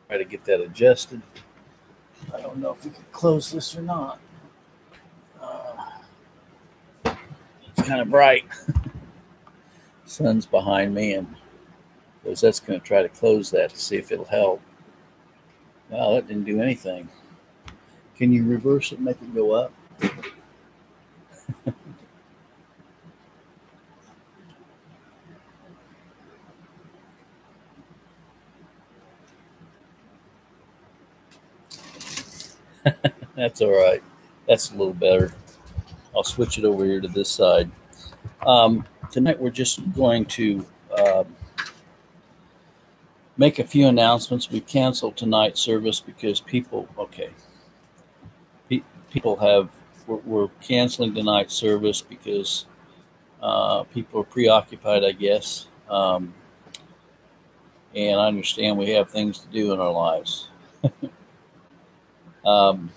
Try to get that adjusted. I don't know if we can close this or not. It's kind of bright. Sun's behind me, and that's going to try to close that to see if it'll help. Wow, that didn't do anything. Can you reverse it and make it go up? That's all right. That's a little better. I'll switch it over here to this side. Tonight we're just going to make a few announcements. We canceled tonight's service because people have, we're canceling tonight's service because people are preoccupied, I guess. And I understand we have things to do in our lives. um,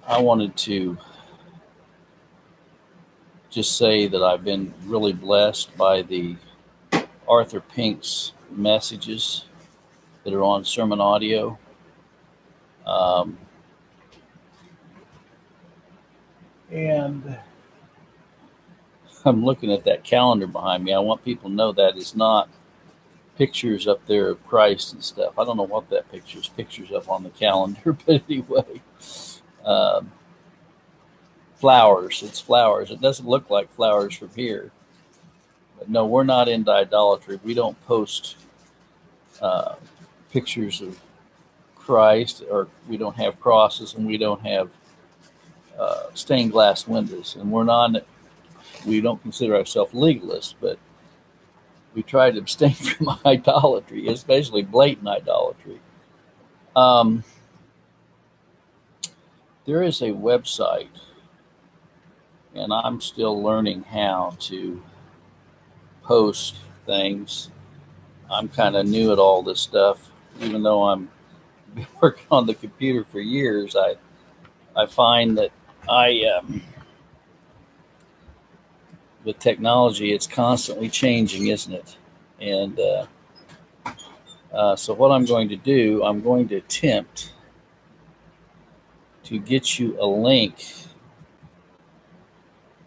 I wanted to just say that I've been really blessed by the Arthur Pink's messages that are on sermon audio. Um, and I'm looking at that calendar behind me. I want people to know that is not pictures up there of Christ and stuff. I don't know what that picture is. Pictures up on the calendar, but anyway, um, flowers. It's flowers. It doesn't look like flowers from here. But no, we're not into idolatry. We don't post uh, pictures of Christ, or we don't have crosses, and we don't have stained glass windows, and we don't consider ourselves legalists, but we try to abstain from idolatry, especially blatant idolatry. Um, there is a website, and I'm still learning how to post things. I'm kind of new at all this stuff, even though I'm been working on the computer for years. I find that I with technology, it's constantly changing, isn't it? And so what I'm going to do, I'm going to attempt to get you a link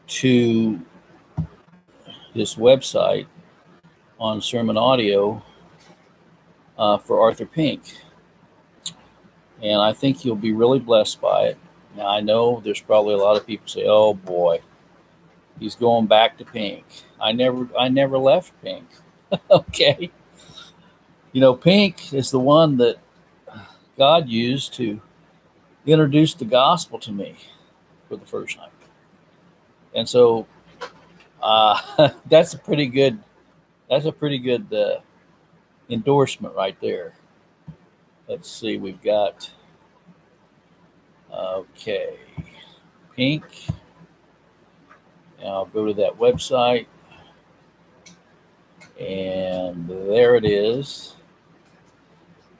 to this website on sermon audio for Arthur Pink. And I think you'll be really blessed by it. Now, I know there's probably a lot of people say, oh boy, he's going back to Pink. I never left Pink. Okay. You know, Pink is the one that God used to introduce the gospel to me for the first time. And so that's a pretty good endorsement right there. Let's see, we've got okay, Pink. And I'll go to that website, and there it is.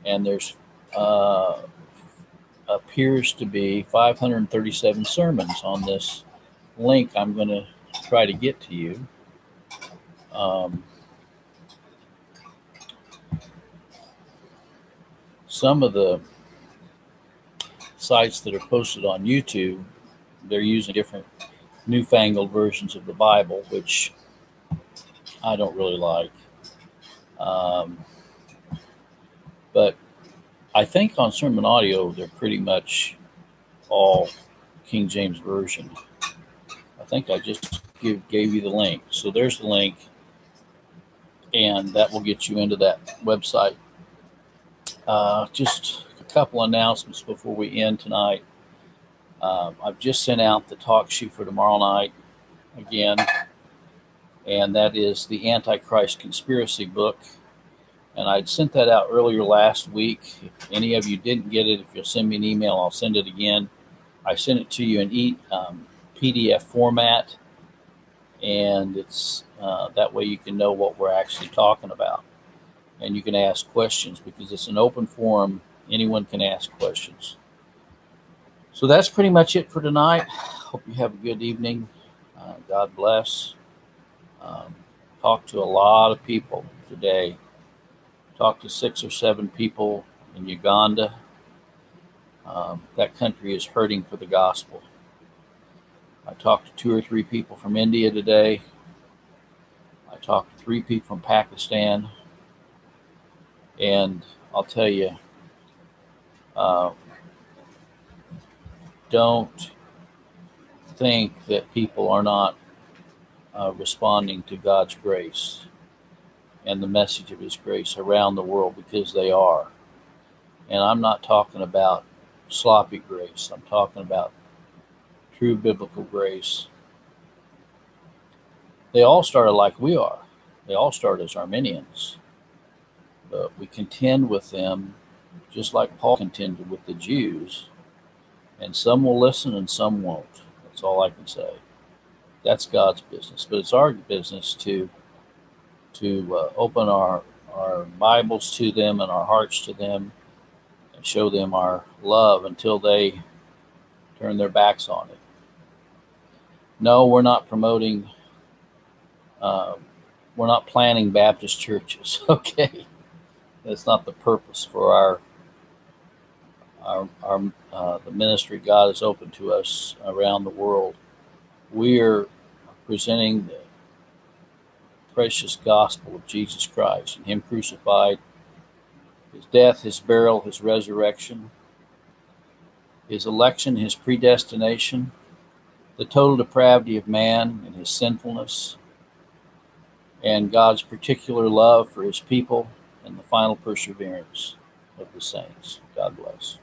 And there's appears to be 537 sermons on this link I'm going to try to get to you. Some of the sites that are posted on YouTube, they're using different newfangled versions of the Bible, which I don't really like. But I think on sermon audio, they're pretty much all King James Version. I think I just gave you the link. So there's the link, and that will get you into that website. Just a couple announcements before we end tonight. I've just sent out the talk sheet for tomorrow night again, and that is the Antichrist Conspiracy book. And I'd sent that out earlier last week. If any of you didn't get it, if you'll send me an email, I'll send it again. I sent it to you in PDF format, and it's that way you can know what we're actually talking about. And you can ask questions because it's an open forum. Anyone can ask questions. So that's pretty much it for tonight. Hope you have a good evening. God bless. Talked to a lot of people today. Talked to 6 or 7 people in Uganda. That country is hurting for the gospel. I talked to 2 or 3 people from India today. I talked to 3 people from Pakistan. And I'll tell you, don't think that people are not responding to God's grace and the message of His grace around the world, because they are. And I'm not talking about sloppy grace. I'm talking about true biblical grace. They all started like we are. They all started as Arminians. But we contend with them just like Paul contended with the Jews. And some will listen and some won't. That's all I can say. That's God's business. But it's our business to open our Bibles to them and our hearts to them and show them our love until they turn their backs on it. No, we're not promoting, we're not planning Baptist churches, okay? That's not the purpose for the ministry God has opened to us around the world. We are presenting the precious gospel of Jesus Christ and Him crucified, His death, His burial, His resurrection, His election, His predestination, the total depravity of man and his sinfulness, and God's particular love for His people, and the final perseverance of the saints. God bless.